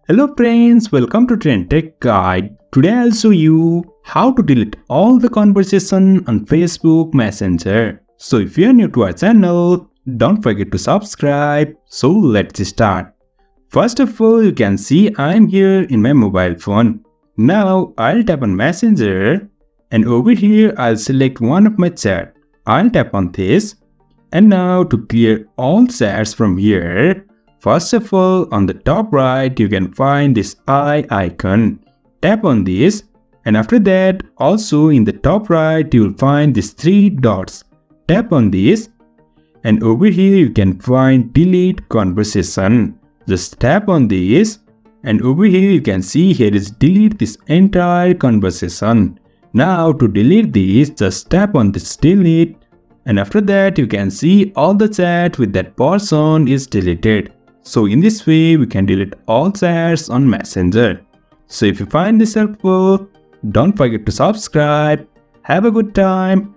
Hello friends, welcome to Trend Tech Guide. Today I'll show you how to delete all the conversation on Facebook Messenger. So if you're new to our channel, don't forget to subscribe. So let's start. First of all, you can see I'm here in my mobile phone. Now I'll tap on Messenger and over here I'll select one of my chat. I'll tap on this and now to clear all chats from here, first of all, on the top right, you can find this eye icon. Tap on this and after that, also in the top right, you will find these three dots. Tap on this and over here you can find delete conversation. Just tap on this and over here you can see here is delete this entire conversation. Now to delete this, just tap on this delete and after that you can see all the chat with that person is deleted. So in this way, we can delete all chats on Messenger. So if you find this helpful, don't forget to subscribe. Have a good time.